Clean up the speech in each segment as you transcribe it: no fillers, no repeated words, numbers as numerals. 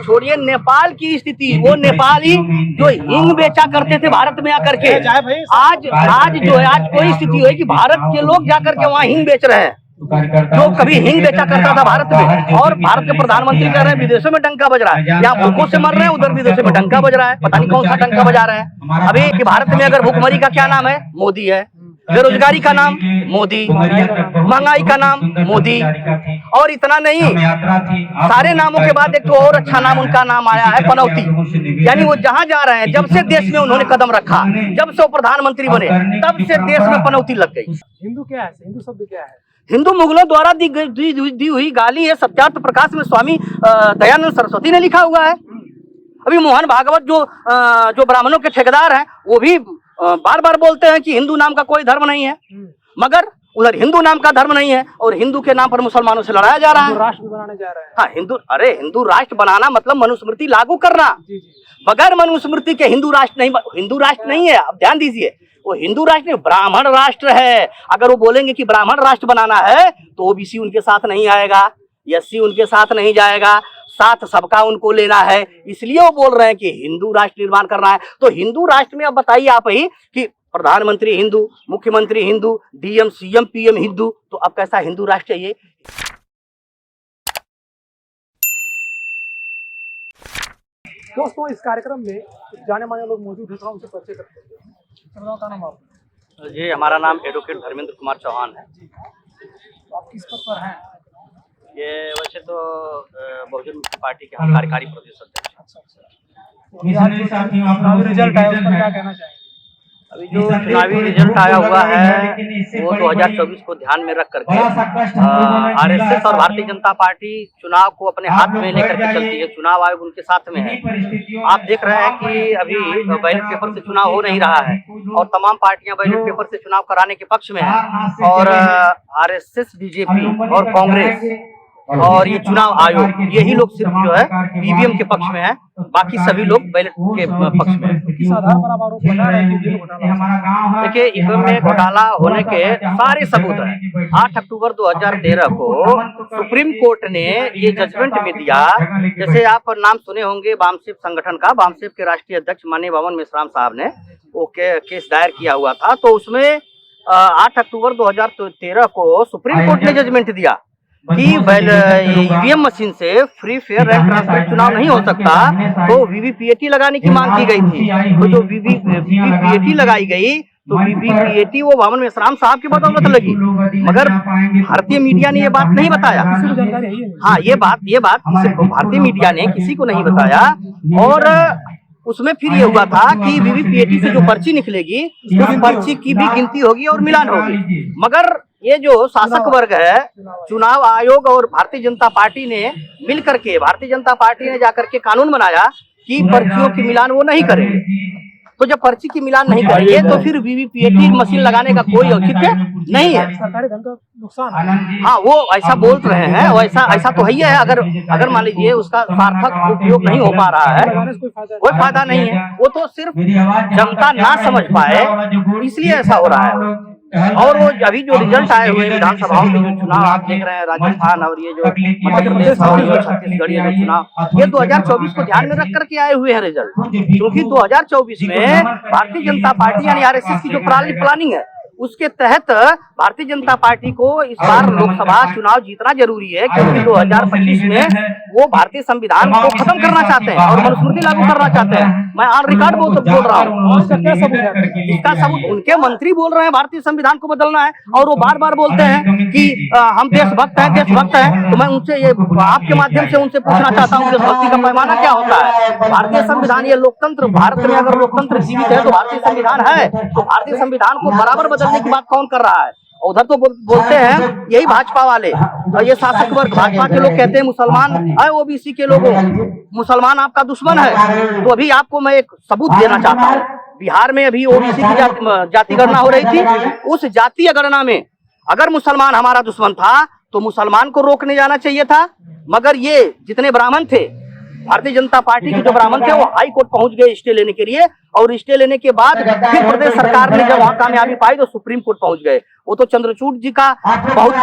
छोड़िए नेपाल की स्थिति, वो नेपाली जो हिंग बेचा करते थे भारत में आकर के, आज जो है, आज कोई स्थिति हुई कि भारत के लोग जाकर के वहाँ हिंग बेच रहे हैं। जो कभी हिंग बेचा करता था भारत में, और भारत के प्रधानमंत्री कह रहे हैं विदेशों में डंका बज रहा है, यहाँ भूखों से मर रहे हैं, उधर विदेशों में डंका बज रहा है। पता नहीं कौन सा डंका बजा रहे हैं। अभी कि भारत में अगर भूखमरी का क्या नाम है? मोदी है। बेरोजगारी का नाम मोदी, महंगाई का नाम मोदी, और इतना नहीं, सारे नामों के बाद एक तो और अच्छा नाम उनका नाम आया है पनौती। यानी वो जहाँ जा रहे हैं, जब से देश में उन्होंने कदम रखा, जब से वो प्रधानमंत्री बने, तब से देश में पनौती लग गई। हिंदू क्या है? हिंदू शब्द क्या है? हिंदू मुगलों द्वारा दी हुई गाली है। सत्यार्थ प्रकाश में स्वामी दयानंद सरस्वती ने लिखा हुआ है। अभी मोहन भागवत जो ब्राह्मणों के ठेकेदार हैं, वो भी बार बार बोलते हैं कि हिंदू नाम का कोई धर्म नहीं है, मगर उधर हिंदू नाम का धर्म नहीं है, और हिंदू के नाम पर मुसलमानों से लड़ाया जा रहा है। राष्ट्र बनाने जा रहा है। हाँ, हिंदू राष्ट्र बनाना मतलब मनुस्मृति लागू करना। बगैर मनुस्मृति के हिंदू राष्ट्र नहीं है। अब ध्यान दीजिए, वो हिंदू राष्ट्र नहीं, ब्राह्मण राष्ट्र है। अगर वो बोलेंगे कि ब्राह्मण राष्ट्र बनाना है, तो ओबीसी उनके साथ नहीं आएगा, एससी उनके साथ नहीं जाएगा, साथ सबका उनको लेना है। इसलिए वो बोल रहे हैं कि हिंदू राष्ट्र निर्माण करना है। तो हिंदू राष्ट्र में अब बताइए आप ही कि प्रधानमंत्री हिंदू, मुख्यमंत्री Hindu, DM CM PM Hindu, तो अब कैसा हिंदू राष्ट्र चाहिए? दोस्तों, इस कार्यक्रम में जाने माने लोग मौजूद हैं, उनसे परिचय करते हैं। का नाम आप? जी, हमारा नाम एडवोकेट धर्मेंद्र कुमार चौहान है। तो आप किस पद पर हैं? ये वैसे तो बहुजन मुक्ति पार्टी के हम कार्यकारी प्रदेश अध्यक्ष। अच्छा। चुनावी रिजल्ट आया, उस पर क्या कहना चाहेंगे? अभी जो चुनावी रिजल्ट आया हुआ है, वो 2024 को ध्यान में रख करके आरएसएस और भारतीय जनता पार्टी चुनाव को अपने हाथ में लेकर के चलती है। चुनाव आयोग उनके साथ में है। आप देख रहे हैं कि अभी बैलेट पेपर से चुनाव हो नहीं रहा है, और तमाम पार्टियां बैलेट पेपर से चुनाव कराने के पक्ष में है, और आरएसएस, बीजेपी और कांग्रेस और ये चुनाव आयोग, यही लोग सिर्फ जो है ईवीएम के पक्ष में है, बाकी सभी लोग बैलेट के पक्ष में है। देखिए, ईवीएम में घोटाला होने के सारे सबूत हैं। 8 अक्टूबर 2013 को सुप्रीम कोर्ट ने ये जजमेंट में दिया। जैसे आप नाम सुने होंगे वामसेफ संगठन का, वामसेफ के राष्ट्रीय अध्यक्ष माननीय वामन मेश्राम साहब ने वो केस दायर किया हुआ था। तो उसमें 8 अक्टूबर 2013 को सुप्रीम कोर्ट ने जजमेंट दिया कि ईवीएम मशीन से फ्री फेयर एंड ट्रांसपेरेंट चुनाव नहीं हो सकता, तो वीवीपीएटी लगाने की मांग की गई थी। तो जो वीवीपीएटी लगाई गई, तो वीवीपीएटी वो वामन मेश्राम साहब की बदौलत लगी, मगर भारतीय मीडिया ने ये बात नहीं बताया। हाँ, ये बात भारतीय मीडिया ने किसी को नहीं बताया। और उसमें फिर ये हुआ था कि वीवीपीएटी से जो पर्ची निकलेगी, उस पर्ची की भी गिनती होगी और मिलान होगी। मगर ये जो शासक वर्ग है, चुनाव आयोग और भारतीय जनता पार्टी ने मिल करके, भारतीय जनता पार्टी ने जाकर के कानून बनाया कि पर्चियों की मिलान वो नहीं करेंगे। तो जब पर्ची की मिलान नहीं करेंगे, तो फिर वीवीपीएटी मशीन लगाने का कोई औचित्य नहीं है। सरकारी धन का नुकसान। हाँ, वो ऐसा बोल रहे हैं, वो ऐसा तो ही है। अगर मान लीजिए उसका सार्थक उपयोग नहीं हो पा रहा है, कोई फायदा नहीं है। वो तो सिर्फ जनता ना समझ पाए, इसलिए ऐसा हो रहा है। और वो अभी जो रिजल्ट आए हुए विधानसभाओं के जो चुनाव आप देख रहे हैं, राजस्थान और ये जो मध्य प्रदेश और छत्तीसगढ़ ये जो चुनाव, ये 2024 को ध्यान में रख करके आए हुए हैं रिजल्ट। क्योंकि 2024 में भारतीय जनता पार्टी यानी आरएसएस की जो प्लानिंग है, उसके तहत भारतीय जनता पार्टी को इस बार लोकसभा चुनाव जीतना जरूरी है। क्योंकि 2025 में वो भारतीय संविधान को खत्म करना चाहते हैं और मनुस्मृति लागू करना चाहते हैं। मैं ऑन रिकॉर्ड बोल रहा हूँ। इसका सबूत उनके मंत्री बोल रहे हैं भारतीय संविधान को बदलना है, और वो बार बार बोलते हैं कि हम देशभक्त हैं। तो मैं उनसे ये आपके माध्यम से उनसे पूछना चाहता हूँ, देशभक्ति का पैमाना क्या होता है? भारतीय संविधान, ये लोकतंत्र, भारत में अगर लोकतंत्र जीवित है तो भारतीय संविधान है। तो भारतीय संविधान को बराबर बदलने की बात कौन कर रहा है? उधर तो बोलते हैं यही भाजपा वाले, ये शासक वर्ग, भाजपा के लोग कहते हैं मुसलमान है, ओबीसी के लोगों, मुसलमान आपका दुश्मन है। तो अभी आपको मैं एक सबूत देना चाहता हूँ। बिहार में अभी ओबीसी की जाति गणना हो रही थी। उस जातीय गणना में अगर मुसलमान हमारा दुश्मन था, तो मुसलमान को रोकने जाना चाहिए था। मगर ये जितने ब्राह्मण थे, भारतीय जनता पार्टी के जो ब्राह्मण थे वो हाई कोर्ट पहुंच गए स्टे लेने के लिए, और स्टे लेने के बाद फिर प्रदेश सरकार ने जब वहां कामयाबी पाई तो सुप्रीम कोर्ट पहुंच गए। वो तो चंद्रचूड़ जी का बहुत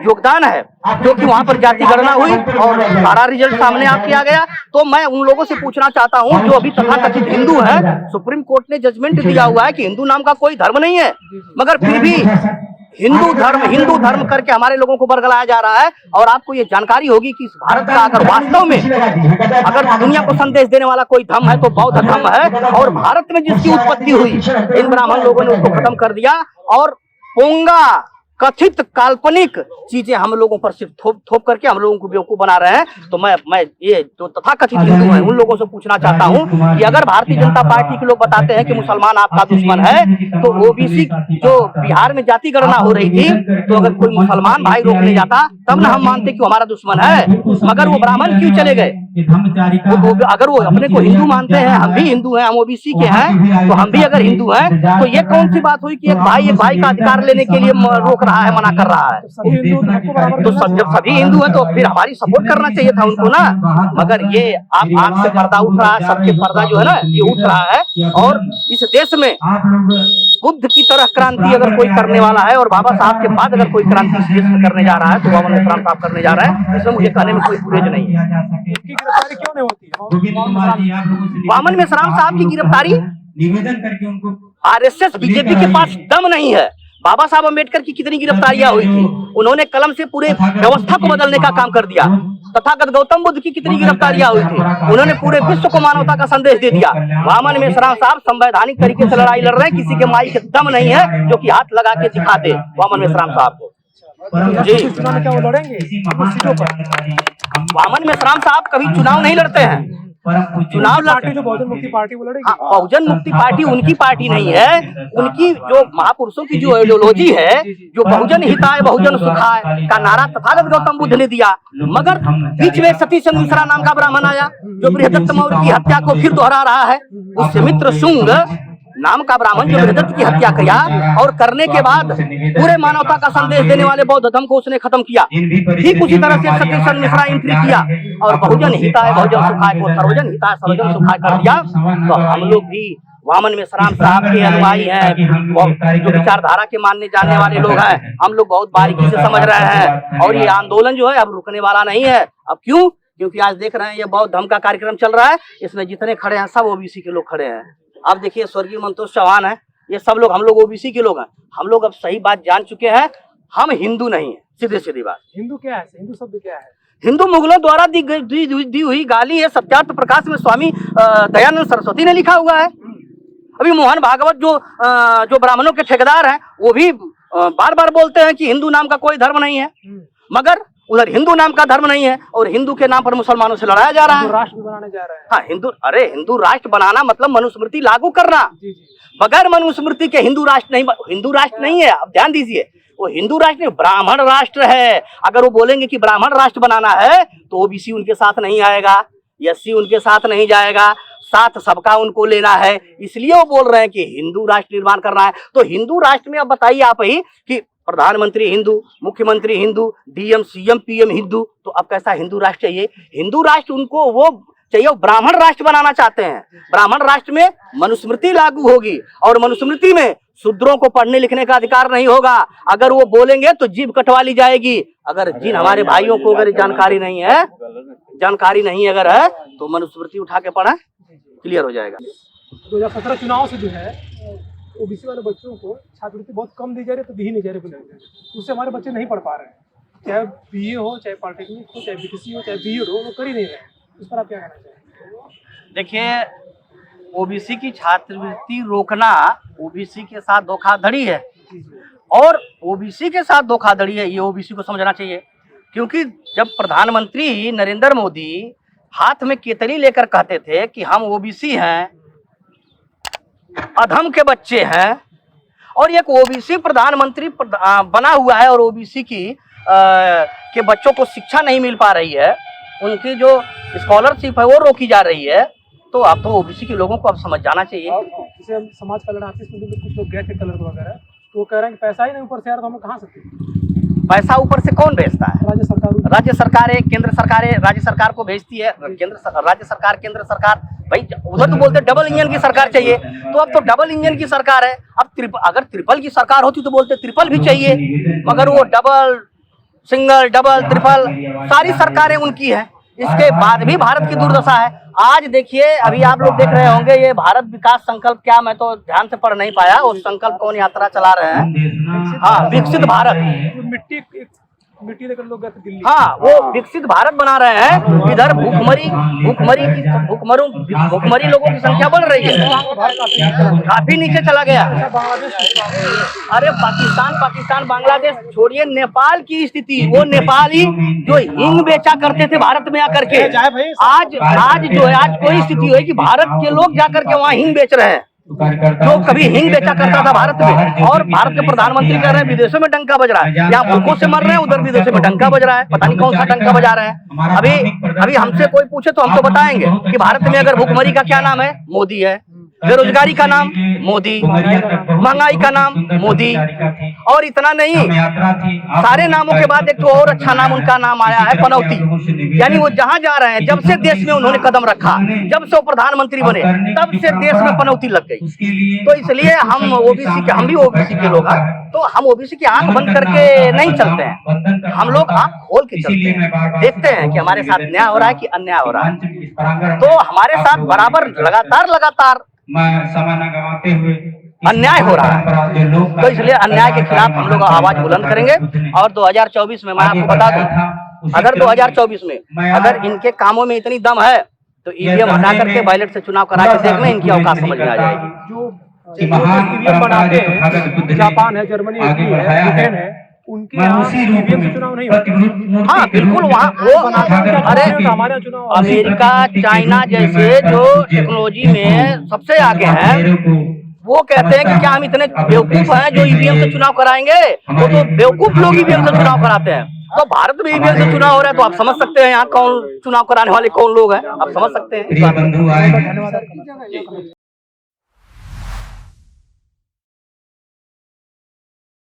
योगदान है, जो कि वहां पर जाति गणना हुई और सारा रिजल्ट सामने आ किया गया। तो मैं उन लोगों से पूछना चाहता हूं जो अभी तथाकथित हिंदू है, सुप्रीम कोर्ट ने जजमेंट दिया हुआ है कि हिंदू नाम का कोई धर्म नहीं है, मगर फिर भी हिंदू धर्म करके हमारे लोगों को बरगलाया जा रहा है। और आपको ये जानकारी होगी कि इस भारत का अगर वास्तव में अगर दुनिया को संदेश देने वाला कोई धर्म है तो बौद्ध धर्म है, और भारत में जिसकी उत्पत्ति हुई इन ब्राह्मण लोगों ने उसको खत्म कर दिया और पोंगा कथित काल्पनिक चीजें हम लोगों पर सिर्फ थोप करके हम लोगों को बेवकूफ बना रहे हैं। तो मैं ये जो तथाकथित हिंदू हैं उन लोगों से पूछना चाहता हूं कि अगर भारतीय जनता पार्टी के लोग बताते हैं कि मुसलमान आपका दुश्मन है, तो ओबीसी जो बिहार में जाति गणना हो रही थी, तो अगर कोई मुसलमान भाई रोकने जाता तब ना हम मानते कि हमारा दुश्मन है, मगर वो ब्राह्मण क्यों चले गए? अगर वो अपने को हिंदू मानते हैं, हम भी हिंदू हैं, हम ओबीसी के हैं, तो हम भी अगर हिंदू हैं तो ये कौन सी बात हुई कि एक भाई का अधिकार लेने के लिए रोक रहा है, मना कर रहा है? तो जब सभी हिंदू हैं तो फिर हमारी सपोर्ट करना चाहिए था उनको ना। मगर ये आप आंख से पर्दा उठ रहा है, सबके पर्दा जो है ना ये उठ रहा है, और इस देश में बुद्ध की तरह क्रांति अगर कोई करने वाला है और बाबा साहब के बाद अगर कोई क्रांति इस देश में करने जा रहा है तो वामन मेश्राम साहब करने जा रहा है। इसमें मुझे कहने में कोई गुरेज नहीं है। क्यों नहीं होती है वामन मेश्राम साहब की गिरफ्तारी? निवेदन करके उनको आरएसएस बीजेपी के पास दम नहीं है। बाबा साहब अम्बेडकर की कितनी गिरफ्तारियां हुई थी, उन्होंने कलम से पूरे व्यवस्था को बदलने का काम कर दिया। तथागत गौतम बुद्ध की कितनी गिरफ्तारियां हुई थी, उन्होंने पूरे विश्व को मानवता का संदेश दे दिया। वामन मेश्राम साहब संवैधानिक तरीके से लड़ाई लड़ रहे हैं, किसी के माई के दम नहीं है जो कि हाथ लगा के दिखा दे वामन मेश्राम साहब को। जी, चुनाव में क्या वो लड़ेंगे सीटों पर? वामन मेश्राम साहब कभी चुनाव नहीं लड़ते हैं। चुनाव पार्टी जो बहुजन मुक्ति पार्टी वो लड़ेगी? हाँ, बहुजन मुक्ति पार्टी उनकी पार्टी नहीं है। उनकी जो महापुरुषों की जो आइडियोलॉजी है, जो बहुजन हिताय बहुजन सुखाय का नारा तथागत गौतम बुद्ध ने दिया, मगर बीच में सतीश चंद्र मिश्रा नाम का ब्राह्मण आया जो बृहदत्त मौर्य की हत्या को फिर दोहरा रहा है। उस सुमित्र शुंग नाम का ब्राह्मण जो बृहदत्त की हत्या किया और करने के बाद पूरे मानवता का संदेश देने वाले बौद्ध धर्म को उसने खत्म किया। ठीक उसी तरह से सतीश चंद्र मिश्रा एंट्री किया और बहुजन हिताय बहुजन सुखाय को सर्वजन हिताय सर्वजन सुखाय कर दिया। तो हम लोग भी वामन मेश्राम साहब के अनुयायी हैं, जो विचारधारा के मानने जानने वाले लोग हैं, हम लोग बहुत बारीकी से समझ रहे हैं। और ये आंदोलन जो है अब रुकने वाला नहीं है। अब क्यों? क्योंकि आज देख रहे हैं ये बौद्ध धर्म का कार्यक्रम चल रहा है, इसमें जितने खड़े हैं सब ओबीसी के लोग खड़े हैं। अब देखिए स्वर्गीय मंतोष चौहान है, ये सब लोग हम लोग ओबीसी के लोग हैं। हम लोग अब सही बात जान चुके हैं, हम हिंदू नहीं है, सीधी बात। हिंदू क्या है? हिंदू शब्द क्या है? हिंदू मुगलों द्वारा दी हुई गाली है। सत्यार्थ प्रकाश में स्वामी दयानंद सरस्वती ने लिखा हुआ है। अभी मोहन भागवत जो ब्राह्मणों के ठेकेदार हैं वो भी बार बार बोलते हैं कि हिंदू नाम का कोई धर्म नहीं है, मगर उधर हिंदू नाम का धर्म नहीं है और हिंदू के नाम पर मुसलमानों से लड़ाया जा रहा है। राष्ट्र बनाने जा रहा है। हाँ, हिंदू राष्ट्र बनाना मतलब मनुस्मृति लागू करना। बगैर मनुस्मृति के हिंदू राष्ट्र नहीं है। अब ध्यान दीजिए, वो हिंदू राष्ट्र नहीं, ब्राह्मण राष्ट्र है। अगर वो बोलेंगे कि ब्राह्मण राष्ट्र बनाना है तो ओबीसी उनके साथ नहीं आएगा, एससी उनके साथ नहीं जाएगा, साथ सबका उनको लेना है। इसलिए वो बोल रहे हैं कि हिंदू राष्ट्र निर्माण करना है। तो हिंदू राष्ट्र में अब बताइए आप ही कि प्रधानमंत्री हिंदू, मुख्यमंत्री Hindu, DM CM PM Hindu, तो अब कैसा हिंदू राष्ट्र चाहिए? हिंदू राष्ट्र उनको वो चाहिए, ब्राह्मण राष्ट्र बनाना चाहते हैं। ब्राह्मण राष्ट्र में मनुस्मृति लागू होगी और मनुस्मृति में शूद्रों को पढ़ने लिखने का अधिकार नहीं होगा। अगर वो बोलेंगे तो जीभ कटवा ली जाएगी। अगर जिन हमारे भाइयों को अगर जानकारी नहीं अगर है तो मनुस्मृति उठा के पढ़ा, क्लियर हो जाएगा। 2017 चुनाव से जो है ओबीसी वाले बच्चों को छात्रवृत्ति बहुत कम दी जा रही है, तो दी ही नहीं जा रही, उससे हमारे बच्चे नहीं पढ़ पा रहे हैं। चाहे बीए हो, चाहे पॉलिटेक्निक हो, चाहे बीटीसी हो, चाहे बीएड हो, वो कर ही नहीं रहे। इस पर आप क्या कहना चाहेंगे? देखिए, ओबीसी की छात्रवृत्ति रोकना ओबीसी के साथ धोखाधड़ी है और ओबीसी के साथ धोखाधड़ी है, ये ओबीसी को समझना चाहिए। क्योंकि जब प्रधानमंत्री नरेंद्र मोदी हाथ में केतली लेकर कहते थे कि हम ओबीसी हैं, अधम के बच्चे हैं, और एक ओबीसी प्रधानमंत्री बना हुआ है और ओबीसी के बच्चों को शिक्षा नहीं मिल पा रही है, उनकी जो स्कॉलरशिप है वो रोकी जा रही है, तो अब तो ओबीसी के लोगों को अब समझ जाना चाहिए। जैसे हम समाज कल्याण ऑफिस में कुछ लोग गए थे कलर वगैरह, तो वो कह रहे हैं कि पैसा ही नहीं ऊपर से यार, तो हमें कहाँ से पैसा ऊपर से कौन भेजता है? राज्य सरकार। राज्य सरकारें, केंद्र सरकारें राज्य सरकार को भेजती है, राज्य सरकार केंद्र सरकार। भाई उधर तो बोलते डबल इंजन की सरकार चाहिए, तो अब तो डबल इंजन की सरकार है। अब अगर ट्रिपल की सरकार होती तो बोलते ट्रिपल भी चाहिए, मगर वो डबल, सिंगल, डबल, ट्रिपल सारी सरकारें उनकी है। इसके बाद भी भारत की दुर्दशा है। आज देखिए, अभी आप लोग देख रहे होंगे ये भारत विकास संकल्प, क्या मैं तो ध्यान से पढ़ नहीं पाया, उस संकल्प कौन यात्रा चला रहे हैं? हाँ, विकसित भारत। मिट्टी लेकर लोग गए थे दिल्ली। हाँ, वो विकसित भारत बना रहे हैं। इधर भूखमरी लोगों की संख्या बढ़ रही है, काफी नीचे चला गया। अरे पाकिस्तान बांग्लादेश छोड़िए, नेपाल की स्थिति, वो नेपाली जो हिंग बेचा करते थे भारत में आकर के, आज जो है, आज कोई स्थिति हुई कि भारत के लोग जाकर के वहाँ हिंग बेच रहे हैं। जो कभी हिंग बेचा करता था भारत में, और भारत के प्रधानमंत्री कह रहे हैं विदेशों में डंका बज रहा है। यहाँ भूखों से मर रहे हैं, उधर विदेशों में डंका बज रहा है। पता नहीं कौन सा डंका बजा रहे हैं। अभी हमसे कोई पूछे तो हम तो बताएंगे कि भारत में अगर भूखमरी का क्या नाम है? मोदी है। बेरोजगारी का नाम मोदी, महंगाई का नाम मोदी, और इतना नहीं, सारे नामों के बाद एक तो और अच्छा नाम उनका नाम आया है, पनौती। यानी वो जहाँ जा रहे हैं, जब से देश में उन्होंने कदम रखा, जब से वो प्रधानमंत्री बने, तब से देश में पनौती लग गई। तो इसलिए हम भी ओबीसी के लोग हैं, तो हम ओबीसी की आंख बंद करके नहीं चलते हैं, हम लोग आंख खोल के चलते हैं, देखते हैं कि हमारे साथ न्याय हो रहा है कि अन्याय हो रहा है। तो हमारे साथ बराबर लगातार अन्याय हो रहा है, तो इसलिए अन्याय के खिलाफ हम लोग आवाज बुलंद करेंगे। और 2024 में मैं आपको बता दूं, अगर 2024 में अगर इनके कामों में इतनी दम है तो ईवीएम हटा करके बैलेट से चुनाव करा के देखना, इनकी औकात समझ में आ जाएगी। जो ईवीएम बनाते हैं, जापान है, जर्मनी है, ब्रिटेन है, उनके यहाँ ईवीएम से चुनाव नहीं होता। हाँ बिल्कुल, वहाँ वो अरे हमारे चुनाव अमेरिका, चाइना जैसे जो टेक्नोलॉजी में सबसे आगे हैं, वो कहते हैं कि क्या हम इतने बेवकूफ हैं जो ईवीएम से चुनाव कराएंगे? वो तो बेवकूफ लोग ईवीएम से चुनाव कराते हैं। तो भारत में ईवीएम से चुनाव हो रहा है, तो आप समझ सकते हैं यहाँ कौन चुनाव कराने वाले कौन लोग हैं, आप समझ सकते हैं। धन्यवाद।